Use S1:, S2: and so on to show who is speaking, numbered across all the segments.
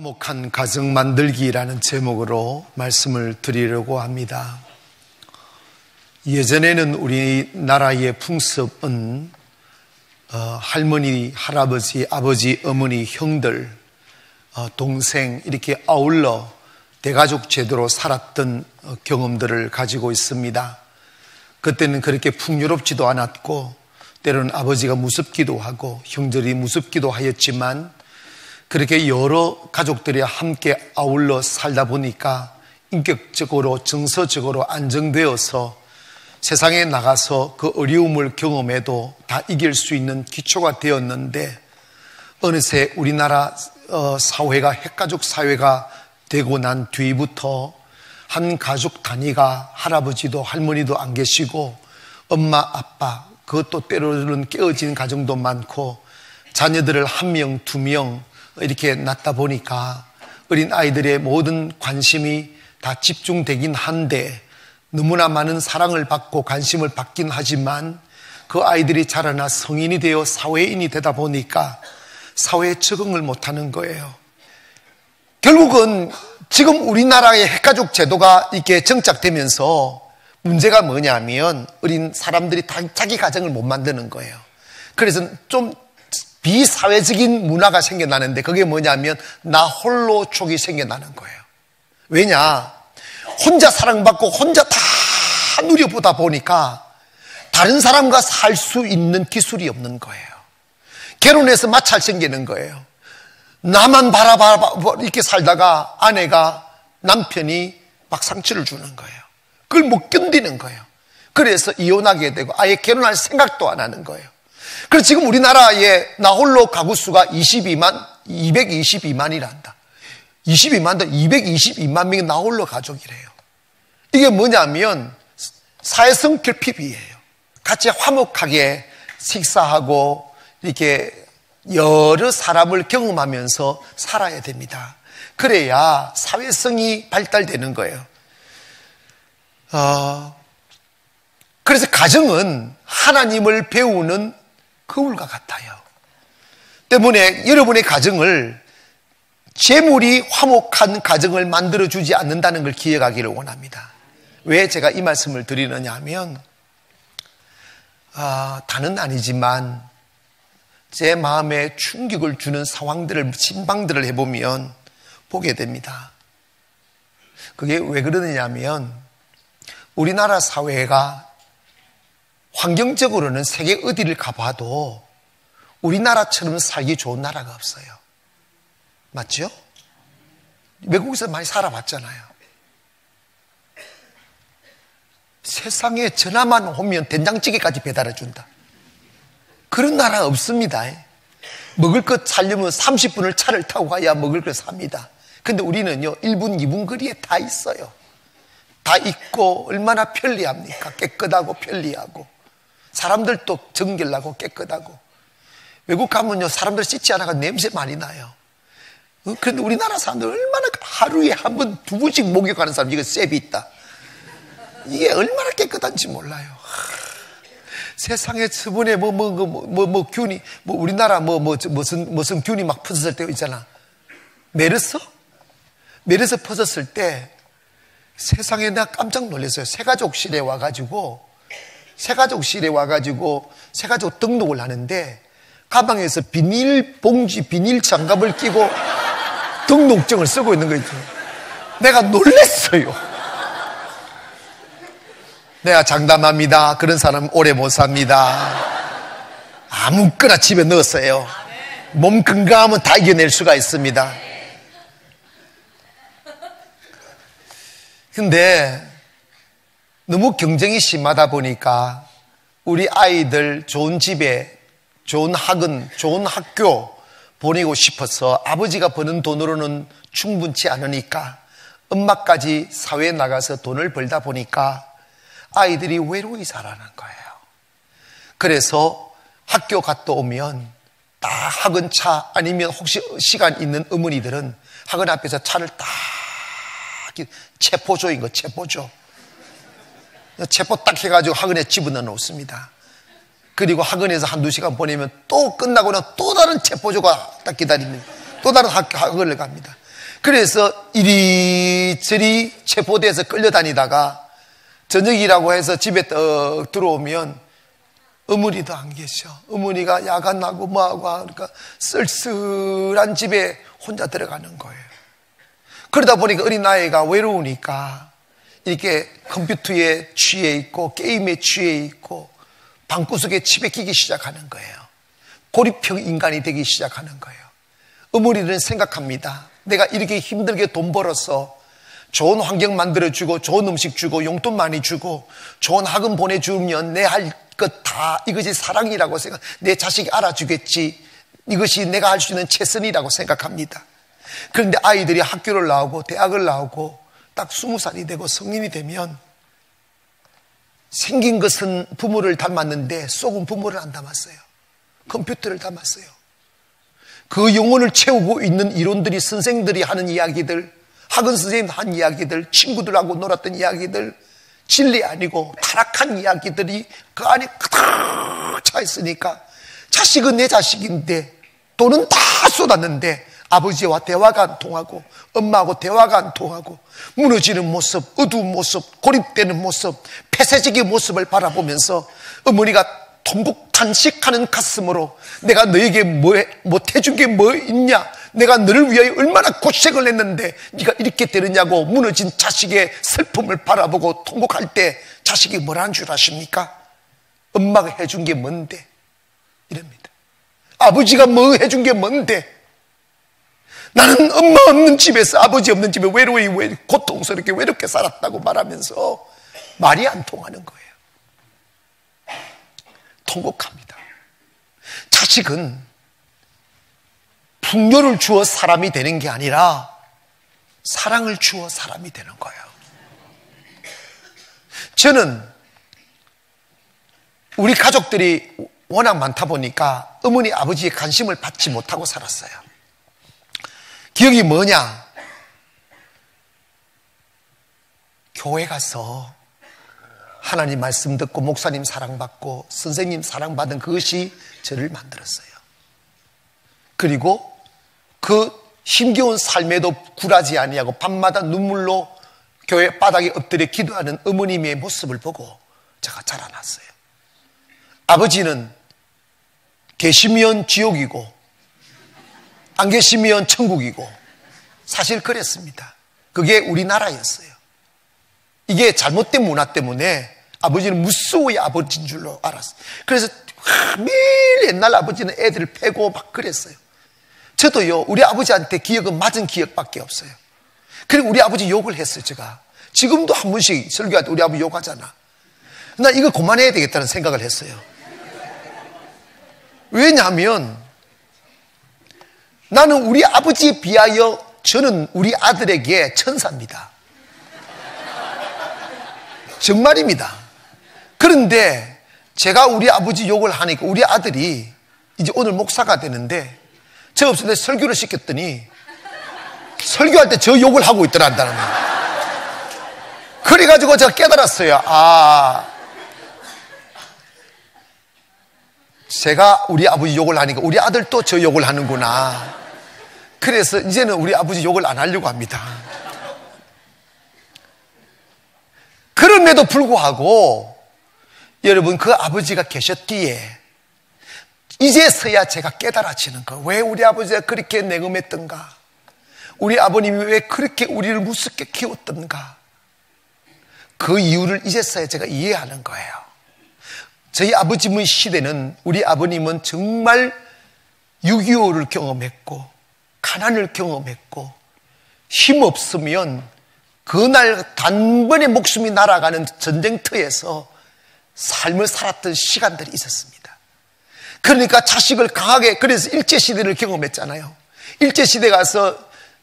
S1: 화목한 가정 만들기라는 제목으로 말씀을 드리려고 합니다. 예전에는 우리나라의 풍습은 할머니, 할아버지, 아버지, 어머니, 형들, 동생 이렇게 아울러 대가족 제도로 살았던 경험들을 가지고 있습니다. 그때는 그렇게 풍요롭지도 않았고 때로는 아버지가 무섭기도 하고 형들이 무섭기도 하였지만 그렇게 여러 가족들이 함께 아울러 살다 보니까 인격적으로 정서적으로 안정되어서 세상에 나가서 그 어려움을 경험해도 다 이길 수 있는 기초가 되었는데 어느새 우리나라 사회가 핵가족 사회가 되고 난 뒤부터 한 가족 단위가 할아버지도 할머니도 안 계시고 엄마 아빠 그것도 때로는 깨어진 가정도 많고 자녀들을 한 명, 두 명 이렇게 낳다 보니까 어린 아이들의 모든 관심이 다 집중되긴 한데 너무나 많은 사랑을 받고 관심을 받긴 하지만 그 아이들이 자라나 성인이 되어 사회인이 되다 보니까 사회에 적응을 못하는 거예요. 결국은 지금 우리나라의 핵가족 제도가 이렇게 정착되면서 문제가 뭐냐면 어린 사람들이 다 자기 가정을 못 만드는 거예요. 그래서 좀 비사회적인 문화가 생겨나는데 그게 뭐냐면 나 홀로 족이 생겨나는 거예요. 왜냐? 혼자 사랑받고 혼자 다 누려보다 보니까 다른 사람과 살 수 있는 기술이 없는 거예요. 결혼해서 마찰 생기는 거예요. 나만 바라봐 이렇게 살다가 아내가 남편이 막 상처를 주는 거예요. 그걸 못 견디는 거예요. 그래서 이혼하게 되고 아예 결혼할 생각도 안 하는 거예요. 그래서 지금 우리나라의 나홀로 가구 수가 222만이란다. 222만 명이 나홀로 가족이래요. 이게 뭐냐면 사회성 결핍이에요. 같이 화목하게 식사하고 이렇게 여러 사람을 경험하면서 살아야 됩니다. 그래야 사회성이 발달되는 거예요. 그래서 가정은 하나님을 배우는 거울과 같아요. 때문에 여러분의 가정을 재물이 화목한 가정을 만들어주지 않는다는 걸 기억하기를 원합니다. 왜 제가 이 말씀을 드리느냐 하면 다는 아니지만 제 마음에 충격을 주는 상황들을 신방들을 해보면 보게 됩니다. 그게 왜 그러느냐 하면 우리나라 사회가 환경적으로는 세계 어디를 가봐도 우리나라처럼 살기 좋은 나라가 없어요. 맞죠? 외국에서 많이 살아봤잖아요. 세상에 전화만 오면 된장찌개까지 배달해준다. 그런 나라 없습니다. 먹을 것 사려면 30분을 차를 타고 가야 먹을 걸 삽니다. 근데 우리는요 1분 2분 거리에 다 있어요. 다 있고 얼마나 편리합니까? 깨끗하고 편리하고 사람들도 정결나고 깨끗하고. 외국 가면요 사람들 씻지 않아가 냄새 많이 나요. 그런데 우리나라 사람들 얼마나 하루에 한 번, 두 번씩 목욕하는 사람, 이거 셉이 있다. 이게 얼마나 깨끗한지 몰라요. 세상에 저번에 균이, 우리나라 무슨 균이 막 퍼졌을 때 있잖아. 메르스 퍼졌을 때 세상에 내가 깜짝 놀랐어요. 새가족실에 와가지고 새가족 등록을 하는데 가방에서 비닐봉지, 비닐 장갑을 끼고 등록증을 쓰고 있는 거 있죠. 내가 놀랐어요. 내가 장담합니다. 그런 사람 오래 못 삽니다. 아무거나 집에 넣었어요. 몸 건강하면 다 이겨낼 수가 있습니다. 근데 너무 경쟁이 심하다 보니까 우리 아이들 좋은 집에 좋은 학원, 좋은 학교 보내고 싶어서 아버지가 버는 돈으로는 충분치 않으니까 엄마까지 사회에 나가서 돈을 벌다 보니까 아이들이 외로이 자라는 거예요. 그래서 학교 갔다 오면 다 학원차 아니면 혹시 시간 있는 어머니들은 학원 앞에서 차를 딱 체포조인 거 체포조. 체포 딱 해가지고 학원에 집어넣어 놓습니다. 그리고 학원에서 한두 시간 보내면 또 끝나고는 또 다른 체포조가 딱 기다립니다. 또 다른 학원을 갑니다. 그래서 이리저리 체포돼서 끌려다니다가 저녁이라고 해서 집에 떡 들어오면 어머니도 안 계셔. 어머니가 야간 나고 뭐하고 하니까 쓸쓸한 집에 혼자 들어가는 거예요. 그러다 보니까 어린아이가 외로우니까 이렇게 컴퓨터에 취해 있고 게임에 취해 있고 방구석에 치배키기 시작하는 거예요. 고립형 인간이 되기 시작하는 거예요. 어머니는 생각합니다. 내가 이렇게 힘들게 돈 벌어서 좋은 환경 만들어주고 좋은 음식 주고 용돈 많이 주고 좋은 학원 보내주면 내 할 것 다 이것이 사랑이라고 생각, 내 자식이 알아주겠지, 이것이 내가 할 수 있는 최선이라고 생각합니다. 그런데 아이들이 학교를 나오고 대학을 나오고 딱 20살이 되고 성인이 되면 생긴 것은 부모를 닮았는데 속은 부모를 안 닮았어요. 컴퓨터를 닮았어요. 그 영혼을 채우고 있는 이론들이, 선생들이 하는 이야기들, 학원 선생님 한 이야기들, 친구들하고 놀았던 이야기들, 진리 아니고 타락한 이야기들이 그 안에 가득 차 있으니까 자식은 내 자식인데 돈은 다 쏟았는데 아버지와 대화가 안 통하고 엄마하고 대화가 안 통하고 무너지는 모습, 어두운 모습, 고립되는 모습, 폐쇄적인 모습을 바라보면서 어머니가 통곡 탄식하는 가슴으로 내가 너에게 못해준 게 뭐 있냐, 내가 너를 위하여 얼마나 고생을 했는데 네가 이렇게 되느냐고 무너진 자식의 슬픔을 바라보고 통곡할 때 자식이 뭐라는 줄 아십니까? 엄마가 해준 게 뭔데? 이럽니다. 아버지가 뭐 해준 게 뭔데? 나는 엄마 없는 집에서, 아버지 없는 집에 고통스럽게 외롭게 살았다고 말하면서 말이 안 통하는 거예요. 통곡합니다. 자식은 풍요를 주어 사람이 되는 게 아니라 사랑을 주어 사람이 되는 거예요. 저는 우리 가족들이 워낙 많다 보니까 어머니 아버지의 관심을 받지 못하고 살았어요. 기억이 뭐냐? 교회 가서 하나님 말씀 듣고 목사님 사랑받고 선생님 사랑받은 그것이 저를 만들었어요. 그리고 그 힘겨운 삶에도 굴하지 아니하고 밤마다 눈물로 교회 바닥에 엎드려 기도하는 어머님의 모습을 보고 제가 자라났어요. 아버지는 계시면 지옥이고 안 계시면 천국이고 사실 그랬습니다. 그게 우리나라였어요. 이게 잘못된 문화 때문에 아버지는 무서워야 아버지인 줄로 알았어요. 그래서 매일 옛날 아버지는 애들을 패고 막 그랬어요. 저도요, 우리 아버지한테 기억은 맞은 기억밖에 없어요. 그리고 우리 아버지 욕을 했어요, 제가. 지금도 한 번씩 설교할 때 우리 아버지 욕하잖아. 나 이거 그만해야 되겠다는 생각을 했어요. 왜냐하면 나는 우리 아버지에 비하여 저는 우리 아들에게 천사입니다. 정말입니다. 그런데 제가 우리 아버지 욕을 하니까 우리 아들이 이제 오늘 목사가 되는데 제가 없을 때 설교를 시켰더니 설교할 때 저 욕을 하고 있더란다는 거예요. 그래가지고 제가 깨달았어요. 제가 우리 아버지 욕을 하니까 우리 아들도 저 욕을 하는구나. 그래서 이제는 우리 아버지 욕을 안 하려고 합니다. 그럼에도 불구하고 여러분, 그 아버지가 계셨기에 이제서야 제가 깨달아지는 거. 왜 우리 아버지가 그렇게 냉엄했던가? 우리 아버님이 왜 그렇게 우리를 무섭게 키웠던가? 그 이유를 이제서야 제가 이해하는 거예요. 저희 아버님의 시대는, 우리 아버님은 정말 6.25를 경험했고 가난을 경험했고 힘없으면 그날 단번에 목숨이 날아가는 전쟁터에서 삶을 살았던 시간들이 있었습니다. 그러니까 자식을 강하게, 그래서 일제시대를 경험했잖아요. 일제시대 가서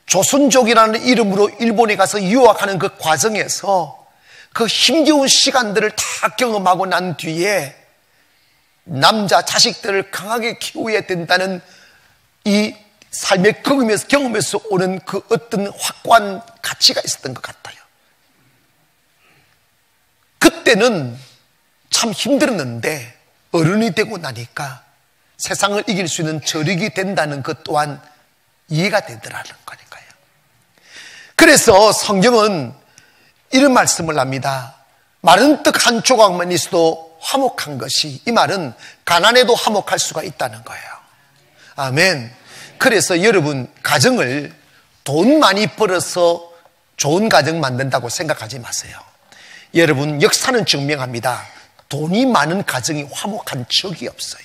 S1: 조선족이라는 이름으로 일본에 가서 유학하는 그 과정에서 그 힘겨운 시간들을 다 경험하고 난 뒤에 남자 자식들을 강하게 키워야 된다는 이 삶의 경험에서 오는 그 어떤 확고한 가치가 있었던 것 같아요. 그때는 참 힘들었는데 어른이 되고 나니까 세상을 이길 수 있는 저력이 된다는 것 또한 이해가 되더라는 거니까요. 그래서 성경은 이런 말씀을 합니다. 마른 떡 한 조각만 있어도 화목한 것이, 이 말은 가난해도 화목할 수가 있다는 거예요. 아멘. 그래서 여러분, 가정을 돈 많이 벌어서 좋은 가정 만든다고 생각하지 마세요. 여러분, 역사는 증명합니다. 돈이 많은 가정이 화목한 적이 없어요.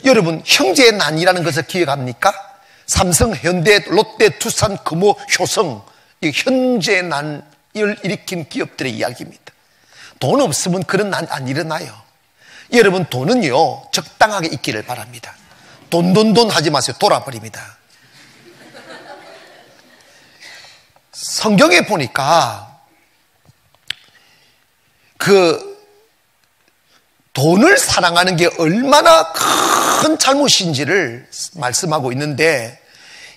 S1: 여러분, 형제의 난이라는 것을 기억합니까? 삼성, 현대, 롯데, 투산, 금호, 효성, 이 형제의 난을 일으킨 기업들의 이야기입니다. 돈 없으면 그런 난 안 일어나요. 여러분, 돈은요 적당하게 있기를 바랍니다. 돈 하지 마세요. 돌아버립니다. 성경에 보니까 돈을 사랑하는 게 얼마나 큰 잘못인지를 말씀하고 있는데,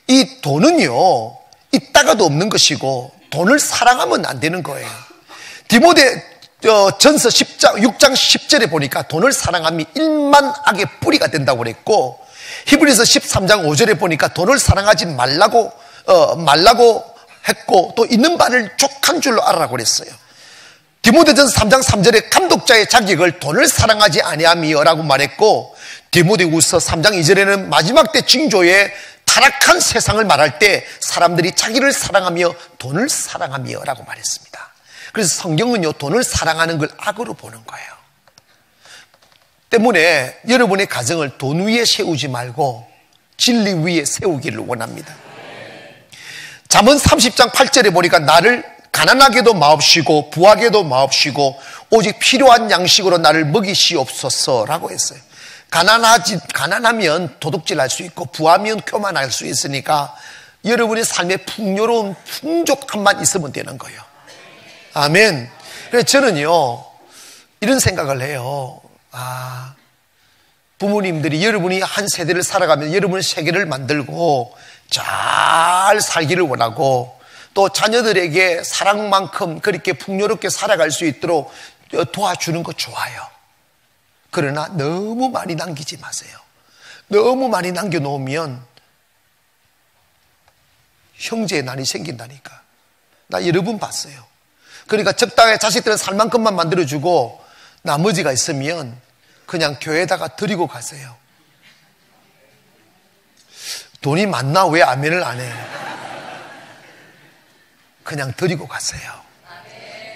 S1: 이 돈은요 있다가도 없는 것이고 돈을 사랑하면 안 되는 거예요. 디모데전서 6장 10절에 보니까 돈을 사랑함이 1만 악의 뿌리가 된다고 그랬고, 히브리서 13장 5절에 보니까 돈을 사랑하지 말라고 했고, 또 있는 바를 족한 줄로 알아라고 그랬어요. 디모데전서 3장 3절에 감독자의 자격을 돈을 사랑하지 아니함이여라고 말했고, 디모데후서 3장 2절에는 마지막 때 징조의 타락한 세상을 말할 때 사람들이 자기를 사랑하며 돈을 사랑하며라고 말했습니다. 그래서 성경은요 돈을 사랑하는 걸 악으로 보는 거예요. 때문에 여러분의 가정을 돈 위에 세우지 말고 진리 위에 세우기를 원합니다. 잠언 30장 8절에 보니까 나를 가난하게도 마옵시고 부하게도 마옵시고 오직 필요한 양식으로 나를 먹이시옵소서라고 했어요. 가난하면 도둑질할 수 있고 부하면 교만할 수 있으니까 여러분의 삶에 풍요로운 풍족함만 있으면 되는 거예요. 아멘. 그래서 저는요 이런 생각을 해요. 부모님들이 여러분이 한 세대를 살아가면 여러분의 세계를 만들고 잘 살기를 원하고, 또 자녀들에게 사랑만큼 그렇게 풍요롭게 살아갈 수 있도록 도와주는 거 좋아요. 그러나 너무 많이 남기지 마세요. 너무 많이 남겨놓으면 형제의 난이 생긴다니까. 나 여러 번 봤어요. 그러니까 적당히 자식들은 살 만큼만 만들어주고 나머지가 있으면 그냥 교회에다가 드리고 가세요. 돈이 많나 왜 아멘을 안 해? 그냥 드리고 가세요.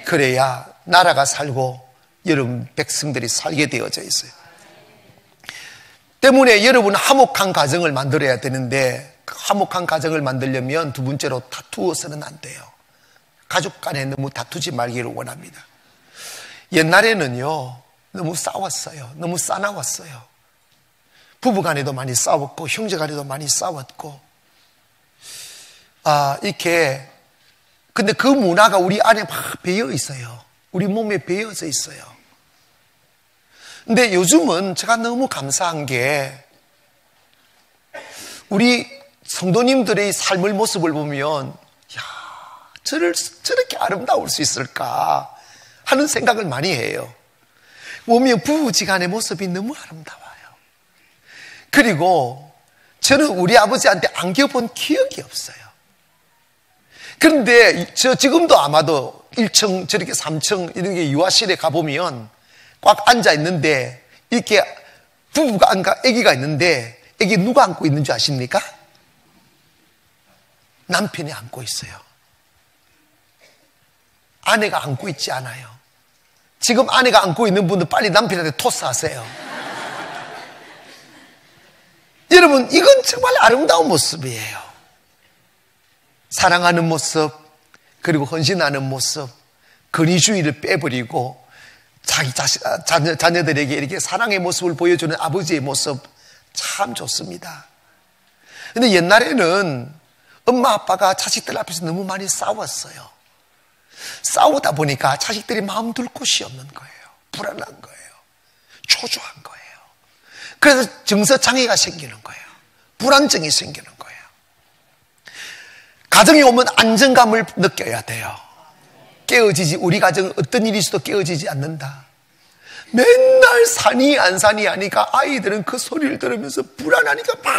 S1: 그래야 나라가 살고 여러분 백성들이 살게 되어져 있어요. 때문에 여러분 화목한 가정을 만들어야 되는데, 화목한 가정을 만들려면 두 번째로 다투어서는 안 돼요. 가족 간에 너무 다투지 말기를 원합니다. 옛날에는요 너무 싸웠어요. 너무 싸나웠어요. 부부 간에도 많이 싸웠고 형제 간에도 많이 싸웠고, 이렇게. 근데 그 문화가 우리 안에 막 배어 있어요. 우리 몸에 배어져 있어요. 근데 요즘은 제가 너무 감사한 게, 우리 성도님들의 삶의 모습을 보면 저렇게 아름다울 수 있을까 하는 생각을 많이 해요. 보면 부부지간의 모습이 너무 아름다워요. 그리고 저는 우리 아버지한테 안겨본 기억이 없어요. 그런데 지금도 아마도 1층 저렇게 3층 이런 게 유아실에 가보면 꽉 앉아 있는데, 이렇게 부부가 아기가 있는데 아기 누가 안고 있는 줄 아십니까? 남편이 안고 있어요. 아내가 안고 있지 않아요. 지금 아내가 안고 있는 분들 빨리 남편한테 토스하세요. 여러분, 이건 정말 아름다운 모습이에요. 사랑하는 모습, 그리고 헌신하는 모습, 근위주의를 빼버리고 자기 자녀들에게 이렇게 사랑의 모습을 보여주는 아버지의 모습 참 좋습니다. 근데 옛날에는 엄마 아빠가 자식들 앞에서 너무 많이 싸웠어요. 싸우다 보니까 자식들이 마음 둘 곳이 없는 거예요. 불안한 거예요. 초조한 거예요. 그래서 정서장애가 생기는 거예요. 불안증이 생기는 거예요. 가정에 오면 안정감을 느껴야 돼요. 깨어지지, 우리 가정은 어떤 일이 있어도 깨어지지 않는다. 맨날 사니 안 사니 하니까 아이들은 그 소리를 들으면서 불안하니까 막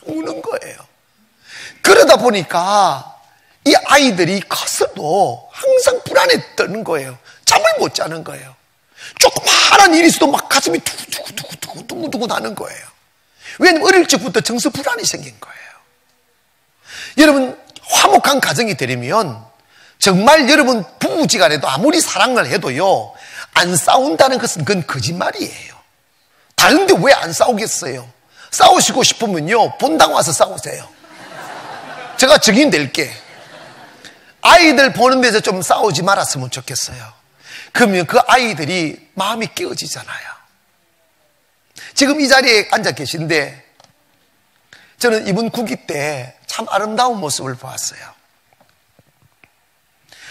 S1: 우는 거예요. 그러다 보니까 이 아이들이 커서도 항상 불안에 떠는 거예요. 잠을 못 자는 거예요. 조그마한 일이 있어도 막 가슴이 두구두구 나는 거예요. 왜냐하면 어릴 적부터 정서 불안이 생긴 거예요. 여러분, 화목한 가정이 되려면 정말 여러분 부부지간에도 아무리 사랑을 해도요, 안 싸운다는 것은 그건 거짓말이에요. 다른데 왜 안 싸우겠어요? 싸우시고 싶으면요, 본당 와서 싸우세요. 제가 증인 될게. 아이들 보는 데서 좀 싸우지 말았으면 좋겠어요. 그러면 그 아이들이 마음이 깨어지잖아요. 지금 이 자리에 앉아 계신데 저는 이분 구기 때 참 아름다운 모습을 보았어요.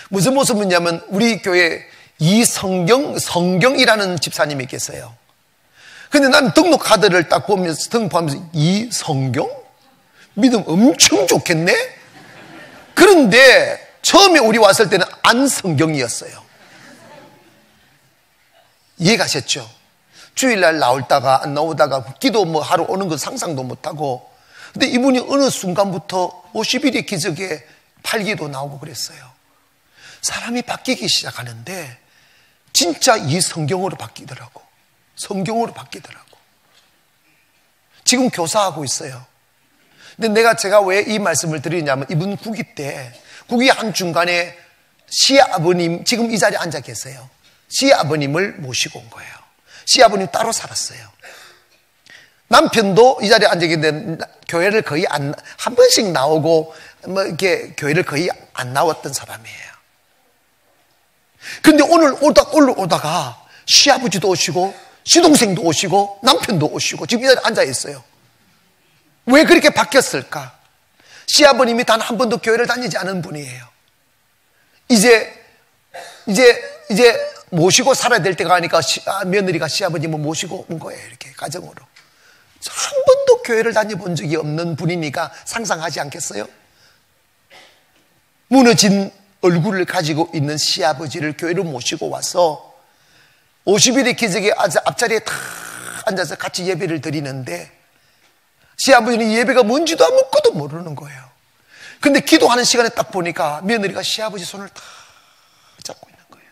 S1: 무슨 모습이냐면 우리 교회 성경이라는 집사님이 계세요. 근데 난 등록 카드를 딱 보면서 등록하면서 이성경? 믿음 엄청 좋겠네? 그런데 처음에 우리 왔을 때는 안성경이었어요. 이해가셨죠? 주일날 나올다가 안 나오다가 기도 뭐 하러 오는 거 상상도 못하고, 근데 이분이 어느 순간부터 50일의 기적에 팔기도 나오고 그랬어요. 사람이 바뀌기 시작하는데 진짜 이 성경으로 바뀌더라고. 성경으로 바뀌더라고. 지금 교사하고 있어요. 근데 제가 왜 이 말씀을 드리냐면 이분 구기 때 구기 한중간에 시아버님, 지금 이 자리에 앉아 계세요. 시아버님을 모시고 온 거예요. 시아버님 따로 살았어요. 남편도 이 자리에 앉아 계는데 교회를 거의 한 번씩 나오고 뭐 이렇게 교회를 거의 안 나왔던 사람이에요. 근데 오늘 오다가 시아버지도 오시고 시동생도 오시고 남편도 오시고 지금 이 자리에 앉아 있어요. 왜 그렇게 바뀌었을까? 시아버님이 단 한 번도 교회를 다니지 않은 분이에요. 이제 모시고 살아야 될 때가 아니까 며느리가 시아버님을 모시고 온 거예요. 이렇게 가정으로. 한 번도 교회를 다녀본 적이 없는 분이니까 상상하지 않겠어요? 무너진 얼굴을 가지고 있는 시아버지를 교회로 모시고 와서 50일의 기적의 앞자리에 다 앉아서 같이 예배를 드리는데 시아버지는 예배가 뭔지도 아무것도 모르는 거예요. 근데 기도하는 시간에 딱 보니까 며느리가 시아버지 손을 다 잡고 있는 거예요.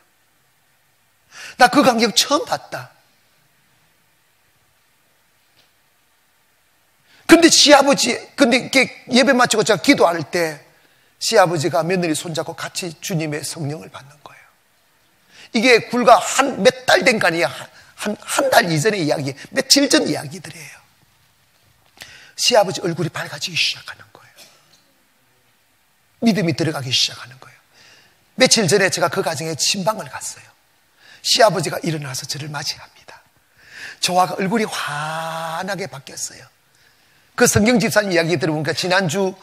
S1: 나 그 광경 처음 봤다. 근데 이렇게 예배 마치고 제가 기도할 때 시아버지가 며느리 손잡고 같이 주님의 성령을 받는 거예요. 이게 불과 몇 달 된 거 아니에요. 한 달 이전의 이야기, 며칠 전 이야기들이에요. 시아버지 얼굴이 밝아지기 시작하는 거예요. 믿음이 들어가기 시작하는 거예요. 며칠 전에 제가 그 가정에 신방을 갔어요. 시아버지가 일어나서 저를 맞이합니다. 저와 얼굴이 환하게 바뀌었어요. 그 성경 집사님 이야기 들어보니까 지난주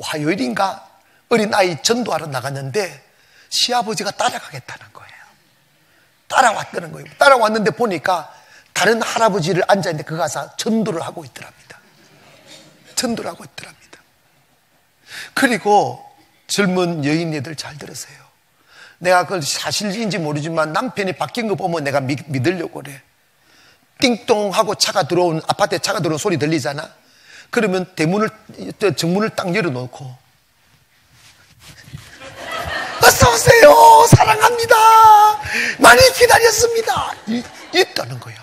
S1: 화요일인가 어린아이 전도하러 나갔는데 시아버지가 따라가겠다는 거예요. 따라왔다는 거예요. 따라왔는데 보니까 다른 할아버지를 앉아있는데 그 가서 전도를 하고 있더랍니다. 전도를 하고 있더랍니다. 그리고 젊은 여인네들 잘 들으세요. 내가 그걸 사실인지 모르지만 남편이 바뀐 거 보면 내가 믿으려고 그래. 띵동 하고 아파트에 차가 들어오는 소리 들리잖아. 그러면 정문을 딱 열어놓고 어서 오세요. 사랑합니다. 많이 기다렸습니다. 있다는 거야.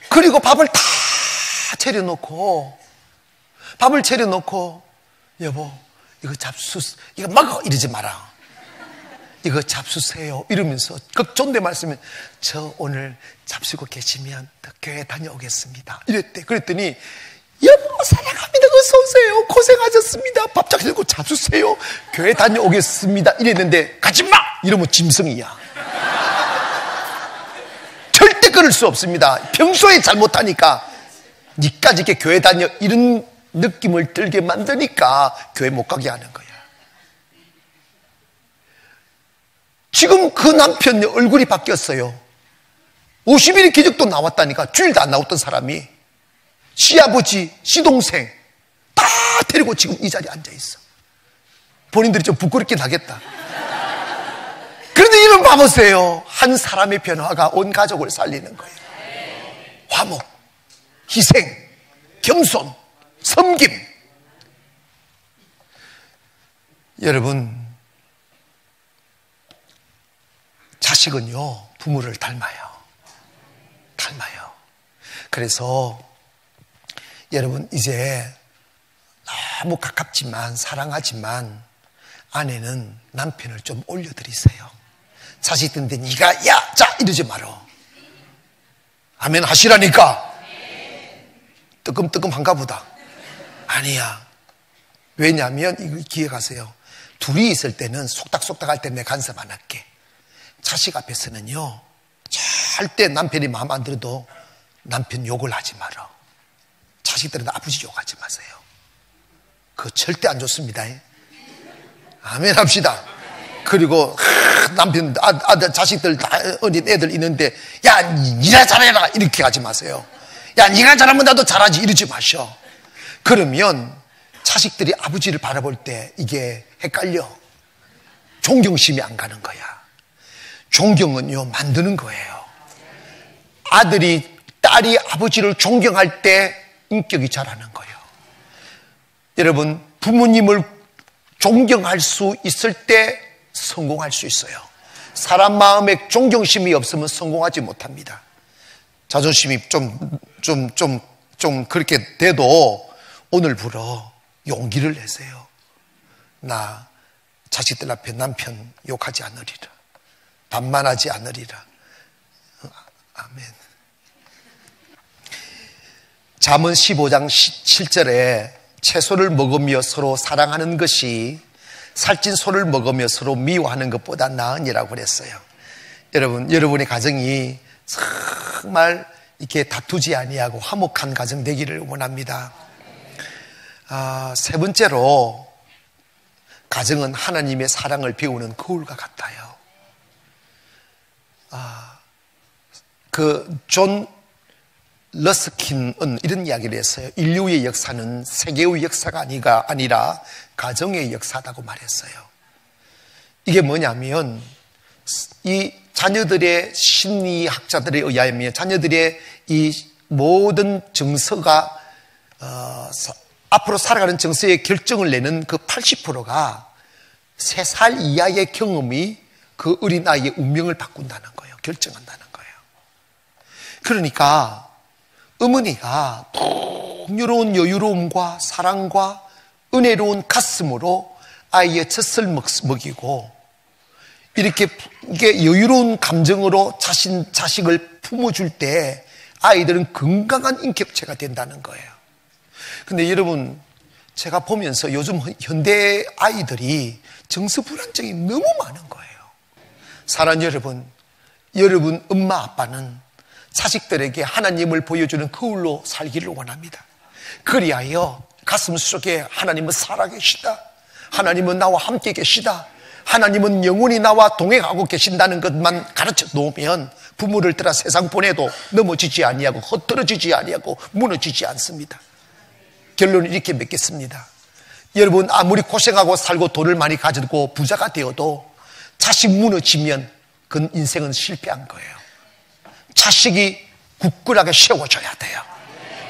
S1: 그리고 밥을 다 차려놓고 여보 이거 이거 먹어 이러지 마라. 이거 잡수세요 이러면서 극존대 말씀은 저 오늘 잡수고 계시면 교회 다녀오겠습니다 이랬대. 그랬더니 여보 사랑합니다. 어서 오세요. 고생하셨습니다. 밥 잘 들고 잡수세요. 교회 다녀오겠습니다 이랬는데 가지마 이러면 짐승이야. 절대 그럴 수 없습니다. 평소에 잘못하니까 니까지 이렇게 교회 다녀 이런 느낌을 들게 만드니까 교회 못 가게 하는 거야. 지금 그 남편 얼굴이 바뀌었어요. 50일의 기적도 나왔다니까. 주일도 안 나왔던 사람이 시아버지, 시동생 다 데리고 지금 이 자리에 앉아있어. 본인들이 좀 부끄럽긴 하겠다. 그런데 이런 봐보세요. 한 사람의 변화가 온 가족을 살리는 거예요. 화목. 희생, 겸손, 섬김. 여러분, 자식은요, 부모를 닮아요. 그래서 여러분, 이제 너무 가깝지만 사랑하지만 아내는 남편을 좀 올려드리세요. 자식들한테 네가 야, 자 이러지 말어. 아멘 하시라니까. 뜨끔뜨끔한가 보다. 아니야. 왜냐하면 이걸 기억하세요. 둘이 있을 때는 속닥속닥 할 때 내 간섭 안 할게. 자식 앞에서는요, 절대 남편이 마음 안 들어도 남편 욕을 하지 말어. 자식들은 아버지 욕하지 마세요. 그거 절대 안 좋습니다. 아멘 합시다. 그리고 남편, 아들, 자식들, 어린 애들 있는데 야, 니가 잘해라 이렇게 하지 마세요. 야, 니가 잘하면 나도 잘하지 이러지 마셔. 그러면 자식들이 아버지를 바라볼 때 이게 헷갈려. 존경심이 안 가는 거야. 존경은요, 만드는 거예요. 아들이, 딸이 아버지를 존경할 때 인격이 자라는 거예요. 여러분, 부모님을 존경할 수 있을 때 성공할 수 있어요. 사람 마음에 존경심이 없으면 성공하지 못합니다. 자존심이 좀 그렇게 돼도 오늘부로 용기를 내세요. 나 자식들 앞에 남편 욕하지 않으리라. 반만하지 않으리라. 아멘. 잠언 15장 7절에 채소를 먹으며 서로 사랑하는 것이 살찐 소를 먹으며 서로 미워하는 것보다 나으니라고 그랬어요. 여러분, 여러분의 가정이 정말 이렇게 다투지 아니하고 화목한 가정 되기를 원합니다. 세 번째로, 가정은 하나님의 사랑을 배우는 거울과 같아요. 존 러스킨은 이런 이야기를 했어요. 인류의 역사는 세계의 역사가 아니라 가정의 역사다고 말했어요. 이게 뭐냐면, 이 자녀들의 심리학자들에 의하면 자녀들의 이 모든 정서가 앞으로 살아가는 정서의 결정을 내는 그 80%가 3살 이하의 경험이 그 어린아이의 운명을 바꾼다는 거예요. 결정한다는 거예요. 그러니까 어머니가 풍요로운 여유로움과 사랑과 은혜로운 가슴으로 아이의 젖을 먹이고 이렇게 여유로운 감정으로 자식을 품어줄 때 아이들은 건강한 인격체가 된다는 거예요. 근데 여러분, 제가 보면서 요즘 현대 아이들이 정서 불안증이 너무 많은 거예요. 사랑하는 여러분 엄마 아빠는 자식들에게 하나님을 보여주는 거울로 살기를 원합니다. 그리하여 가슴 속에 하나님은 살아계시다, 하나님은 나와 함께 계시다, 하나님은 영원히 나와 동행하고 계신다는 것만 가르쳐 놓으면 부모를 따라 세상 보내도 넘어지지 아니하고 흩어지지 아니하고 무너지지 않습니다. 결론을 이렇게 맺겠습니다. 여러분, 아무리 고생하고 살고 돈을 많이 가지고 부자가 되어도 자식 무너지면 그 인생은 실패한 거예요. 자식이 굳건하게 세워져야 돼요.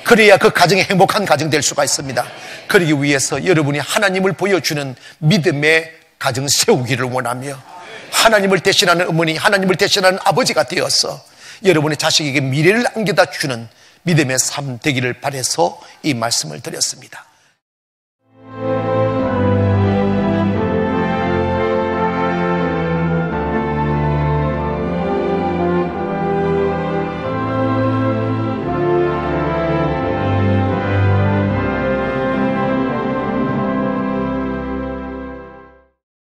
S1: 그래야 그 가정이 행복한 가정 될 수가 있습니다. 그러기 위해서 여러분이 하나님을 보여주는 믿음의 가정 세우기를 원하며, 하나님을 대신하는 어머니, 하나님을 대신하는 아버지가 되어서 여러분의 자식에게 미래를 안겨다 주는 믿음의 삶 되기를 바라서 이 말씀을 드렸습니다.